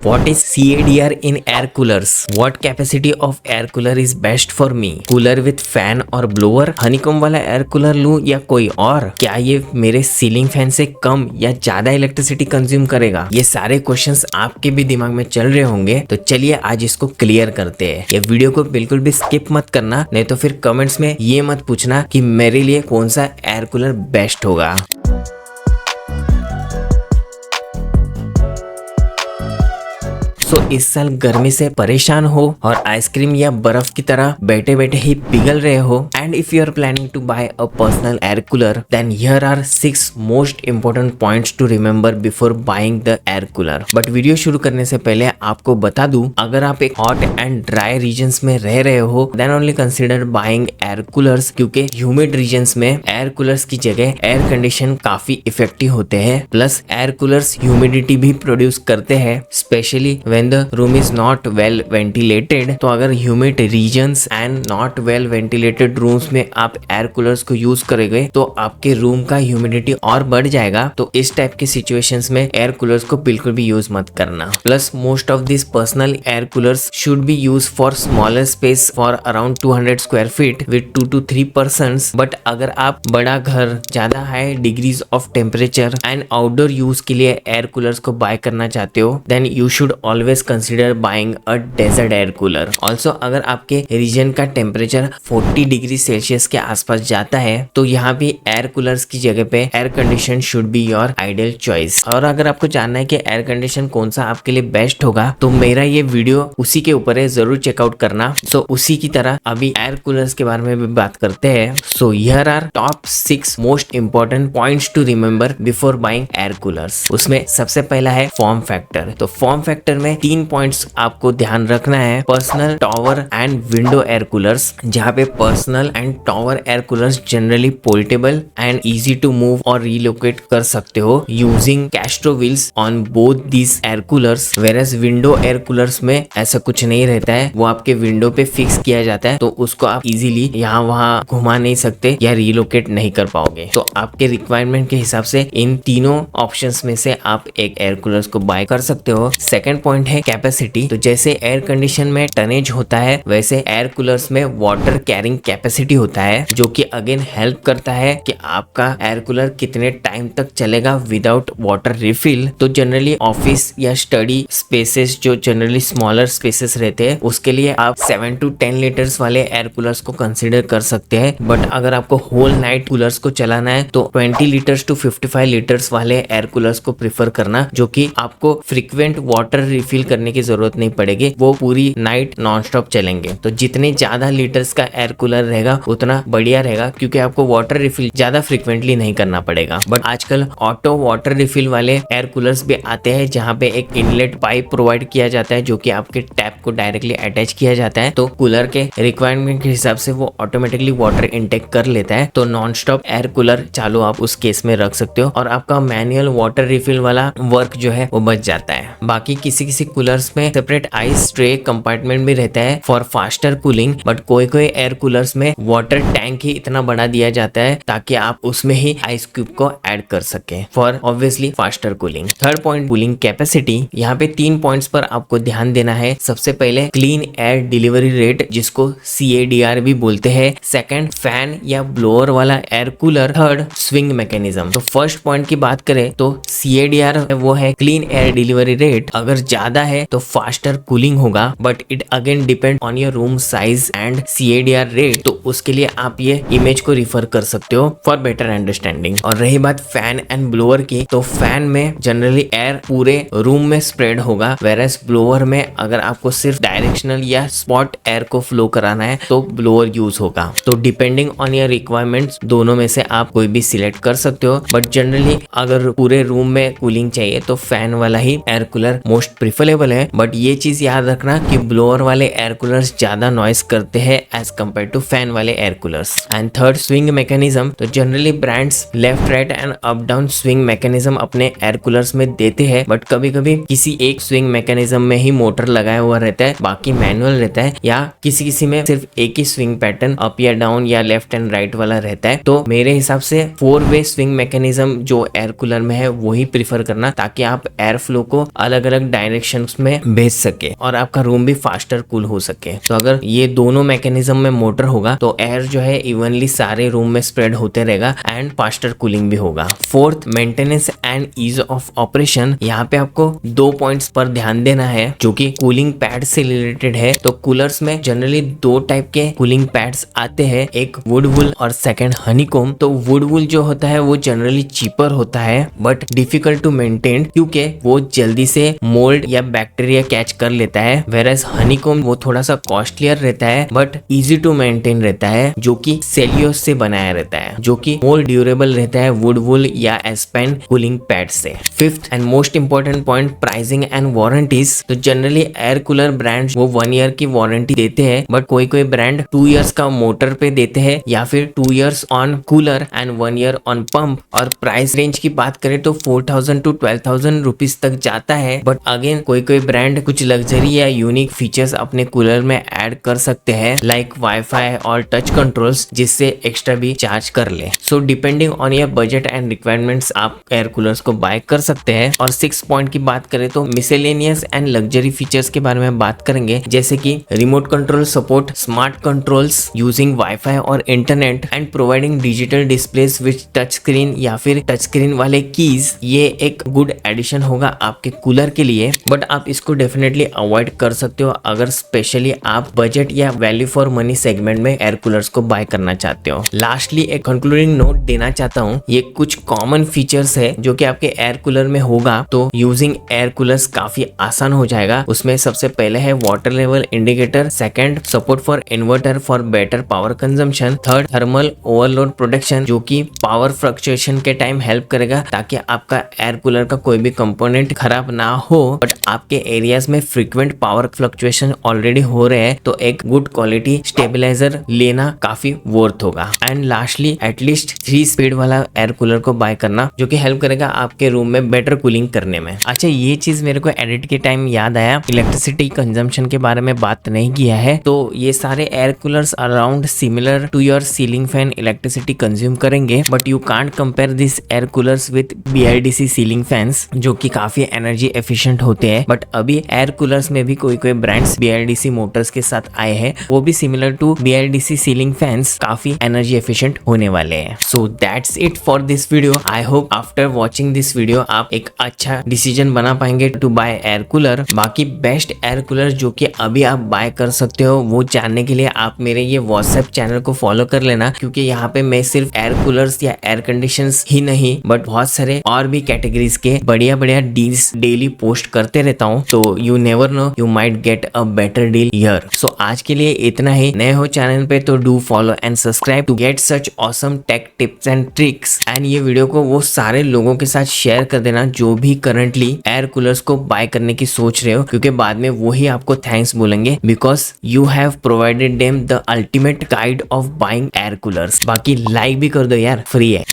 What is CADR in air coolers? What capacity of air cooler is best for me? Cooler with fan और blower, honeycomb वाला air cooler लूं या कोई और? क्या ये मेरे सीलिंग फैन से कम या ज्यादा इलेक्ट्रिसिटी कंज्यूम करेगा? ये सारे क्वेश्चंस आपके भी दिमाग में चल रहे होंगे, तो चलिए आज इसको क्लियर करते हैं। ये वीडियो को बिल्कुल भी स्किप मत करना, नहीं तो फिर कमेंट्स में ये मत पूछना कि मेरे लिए कौन सा एयर कूलर बेस्ट होगा। इस साल गर्मी से परेशान हो और आइसक्रीम या बर्फ की तरह बैठे बैठे ही पिघल रहे हो, and if you are planning to buy a personal air cooler, then here are 6 most important points to remember before buying the air cooler. But video शुरू करने से पहले आपको बता दूं, अगर आप एक हॉट एंड ड्राई रीजन्स में रह रहे हो, then only consider buying air coolers, क्योंकि ह्यूमिड रीजन्स में एयर कूलर्स की जगह एयर कंडीशन काफी इफेक्टिव होते हैं। प्लस एयर कूलर्स ह्यूमिडिटी भी प्रोड्यूस करते हैं, specially when the room is not well ventilated. तो अगर humid regions and not well ventilated rooms में आप एयर कूलर्स को यूज करेंगे तो आपके रूम का ह्यूमिडिटी और बढ़ जाएगा। तो इस टाइप की सिचुएशंस में एयर कूलर्स को बिल्कुल भी यूज मत करना। Plus most of this personal air coolers should be use for smaller space for around 200 square feet with 2 to 3 persons। But अगर आप बड़ा घर, ज्यादा high degrees of temperature and outdoor use के लिए एयर कूलर्स को बाय करना चाहते हो, then you should always consider buying a desert air cooler. Also अगर आपके रीजन का टेम्परेचर 40 डिग्री सेल्सियस के आसपास जाता है, तो यहाँ भी एयर कूलर्स की जगह पे air condition should be your ideal choice. और अगर आपको जानना है कि एयर कंडीशन कौन सा आपके लिए बेस्ट होगा, तो मेरा ये वीडियो उसी के ऊपर है, जरूर चेकआउट करना। सो उसी की तरह अभी एयर कूलर्स के बारे में भी बात करते हैं। So here are top 6 most important points to remember before buying air coolers. उसमें सबसे पहला है फॉर्म फैक्टर। तो फॉर्म फैक्टर में 3 पॉइंट्स आपको ध्यान रखना है। Personal, tower and window air coolers, जहाँ पे personal and tower air coolers generally portable and easy to move और रिलोकेट कर सकते हो using castor wheels on both these air coolers. Whereas window air coolers में ऐसा कुछ नहीं रहता है, वो आपके विंडो पे फिक्स किया जाता है, तो उसको आप इजीली यहाँ वहाँ घुमा नहीं सकते या रिलोकेट नहीं कर पाओगे। तो आपके रिक्वायरमेंट के हिसाब से इन तीनों ऑप्शंस में से आप एक एयर कूलर्स को बाय कर सकते हो। सेकंड पॉइंट है कैपेसिटी। तो जैसे एयर कंडीशन में टनेज होता है, वैसे एयर कूलर्स में वाटर कैरिंग कैपेसिटी होता है, जो कि अगेन हेल्प करता है कि आपका एयर कूलर कितने टाइम तक चलेगा विदाउट वाटर रिफिल। तो जनरली ऑफिस या स्टडी स्पेसेस, जो जनरली स्मॉलर स्पेसेस रहते हैं, उसके लिए आप 7 to 10 लीटर्स वाले एयर कूलर्स को कंसिडर कर सकते हैं। बट अगर आपको होल नाइट कूलर्स को चलाना है, तो 20 लीटर्स to 55 लीटर्स वाले एयर कूलर्स को प्रिफर करना, जो कि आपको फ्रीक्वेंट वाटर रिफिल करने की जरूरत नहीं पड़ेगी, वो पूरी नाइट नॉन स्टॉप चलेंगे। तो जितने ज्यादा लीटर्स का एयर कूलर रहेगा उतना बढ़िया रहेगा, क्योंकि आपको वाटर रिफिल ज्यादा फ्रीक्वेंटली नहीं करना पड़ेगा। बट आजकल ऑटो वाटर रिफिल वाले एयर कूलर्स भी आते हैं, जहाँ पे एक इनलेट पाइप प्रोवाइड किया जाता है, जो कि आपके टैप को डायरेक्टली अटैच किया जाता है। तो कूलर के रिक्वायरमेंट के हिसाब से वो ऑटोमेटिकली वाटर इनटेक कर लेता है। तो नॉन स्टॉप एयर कूलर चालू आप उस केस में रख सकते हो, और आपका मैनुअल वाटर रिफिल वाला वर्क जो है वो बच जाता है। बाकी किसी कूलर्स में सेपरेट आइस ट्रे कंपार्टमेंट भी रहता है फॉर फास्टर कूलिंग, बट कोई एयर कूलर्स में वाटर टैंक ही इतना बड़ा दिया जाता है ताकि आप उसमें ही आइस क्यूब को ऐड कर सके for obviously faster cooling. Third point, cooling capacity. यहाँ पे 3 पॉइंट्स पर आपको ध्यान देना है। सबसे पहले क्लीन एयर डिलीवरी रेट, जिसको CADR भी बोलते हैं। सेकंड, फैन या ब्लोअर वाला air cooler. Third, swing mechanism. तो फर्स्ट पॉइंट की बात करें तो CADR वो है क्लीन एयर डिलीवरी रेट। अगर ज्यादा है तो फास्टर कूलिंग होगा, but it again depend on your room size and CADR rate. तो उसके लिए आप ये इमेज को रिफर कर सकते हो फॉर बेटर अंडरस्टैंडिंग। और रही बात फैन एंड ब्लोअर की, तो फैन में जनरली एयर पूरे रूम में स्प्रेड होगा, वेरएज ब्लोअर में अगर आपको सिर्फ डायरेक्शनल या स्पॉट एयर को फ्लो कराना है तो ब्लोअर यूज होगा। तो डिपेंडिंग ऑन योर रिक्वायरमेंट्स दोनों में से आप कोई भी सिलेक्ट कर सकते हो, बट जनरली अगर पूरे रूम में कूलिंग चाहिए तो फैन वाला ही एयर कूलर मोस्ट प्रिफरेबल है। बट ये चीज याद रखना कि ब्लोअर वाले एयर कूलर्स ज्यादा नॉइस करते हैं एज कम्पेयर टू फैन वाले air coolers. And third, swing mechanism. तो generally brands left, right and up down swing mechanism अपने एयर कूलर्स में देते हैं, बट कभी कभी किसी एक स्विंग मैकेनिज्म में ही मोटर लगाया हुआ रहता है, बाकी मैनुअल रहता है, या किसी में सिर्फ एक ही स्विंग पैटर्न अप या डाउन या लेफ्ट एंड राइट वाला रहता है। तो मेरे हिसाब से 4-वे स्विंग मैकेनिज्म जो एयर कूलर में है वही प्रिफर करना, ताकि आप एयर फ्लो को अलग अलग डायरेक्शन डायरेक्शंस में भेज सके और आपका रूम भी फास्टर कूल हो सके। तो अगर ये दोनों मैकेनिज्म में मोटर होगा तो एयर जो है इवनली सारे रूम में स्प्रेड होते रहेगा एंड फास्टर कूलिंग भी होगा। Fourth, maintenance and ease of operation. यहाँ पे आपको 2 पॉइंट्स पर ध्यान देना है जो कि कूलिंग पैड से रिलेटेड है। तो कूलर्स में जनरली 2 टाइप के कूलिंग पैड्स आते हैं, एक वुड वुल और सेकंड हनीकॉम्ब। तो वुड वुल जो होता है वो जनरली चीपर होता है बट डिफिकल्ट टू मेंटेन क्योंकि वो जल्दी से मोल्ड या बैक्टीरिया कैच कर लेता है, वेरएज हनीकॉम्ब वो थोड़ा सा कॉस्टलियर रहता है बट इजी टू मेंटेन रहता है, जो कि सेल्यूलोज से बनाया रहता है, जो कि मोर ड्यूरेबल रहता है वुड वुल या एस्पेन कूलिंग पैड से। Fifth and most important point, pricing and warranties. तो जनरली एयर कूलर ब्रांड वो 1 ईयर की वारंटी देते हैं बट कोई कोई ब्रांड 2 इयर्स का मोटर पे देते हैं या फिर 2 years on cooler and 1 year on pump. और प्राइस रेंज की बात करें तो 4000 to 12,000 रुपीज तक जाता है बट अगेन कोई कोई ब्रांड कुछ लग्जरी या यूनिक फीचर्स अपने कूलर में ऐड कर सकते हैं लाइक वाईफाई और टच कंट्रोल्स, जिससे एक्स्ट्रा भी चार्ज कर ले। So depending on your budget and requirements आप एयर कूलर्स को बाय कर सकते हैं। और 6 पॉइंट की बात करें तो मिसेलेनियस एंड लग्जरी फीचर्स के बारे में बात करेंगे, जैसे कि remote control support, smart controls using wifi और internet and providing digital displays with touch screen या फिर टच स्क्रीन वाले कीज। ये एक गुड एडिशन होगा आपके कूलर के लिए बट आप इसको डेफिनेटली अवॉइड कर सकते हो अगर स्पेशली आप बजट या वैल्यू फॉर मनी सेगमेंट में एयर कूलर्स को बाय करना चाहते हो। लास्टली एक कंक्लूडिंग नोट देना चाहता हूँ, ये कुछ कॉमन फीचर्स है जो कि आपके एयर कूलर में होगा तो यूजिंग एयर कूलर्स काफी आसान हो जाएगा। उसमें सबसे पहले है water level indicator, second support for inverter for better power consumption, third thermal overload protection जो कि पावर फ्लक्चुएशन के टाइम हेल्प करेगा ताकि आपका एयर कूलर का कोई भी कंपोनेंट खराब ना हो बट आपके एरियाज में फ्रीक्वेंट पावर फ्लक्चुएशन ऑलरेडी हो रहे हैं तो एक गुड क्वालिटी स्टेबलाइजर लेना काफी वर्थ होगा। एंड लास्टली एटलीस्ट 3 स्पीड वाला एयर कूलर को बाय करना जो कि हेल्प करेगा आपके रूम में बेटर कूलिंग करने में। अच्छा, ये चीज मेरे को एडिट के टाइम याद आया, इलेक्ट्रिसिटी कंजम्पशन के बारे में बात नहीं किया है। तो ये सारे air coolers around similar to your ceiling fan electricity consume करेंगे but you can't compare this air coolers with BLDC ceiling fans जो कि काफी एनर्जी एफिशिएंट होते हैं। बट अभी एयर कूलर्स में भी कोई कोई ब्रांड्स BLDC मोटर्स के साथ आए हैं, वो भी similar to BLDC ceiling fans काफी एनर्जी एफिशिएंट होने वाले हैं। So that's it for this video. I hope after watching this video आप एक अच्छा डिसीजन बना पाएंगे टू बाय एयर कूलर। बाकी बेस्ट एयर कूलर जो कि अभी आप बाय कर सकते हो वो जानने के लिए आप मेरे ये व्हाट्सएप चैनल को फॉलो कर लेना, क्योंकि यहाँ पे मैं सिर्फ एयर कूलर्स या एयर कंडीशंस ही नहीं बट बहुत सारे और भी कैटेगरीज के बढ़िया बढ़िया डील्स डेली पोस्ट करते रहता हूँ। तो you never know, you might get a better deal here. So आज के लिए इतना ही। नए हो चैनल पे तो do follow and subscribe to get such awesome tech tips and tricks. एंड ये वीडियो को वो सारे लोगों के साथ शेयर कर देना जो भी करंटली एयर कूलर्स को बाय करने की सोच रहे हो, क्योंकि बाद में वही आपको थैंक्स बोलेंगे because you have provided them the ultimate guide of buying air coolers. बाकी लाइक भी कर दो यार, फ्री है।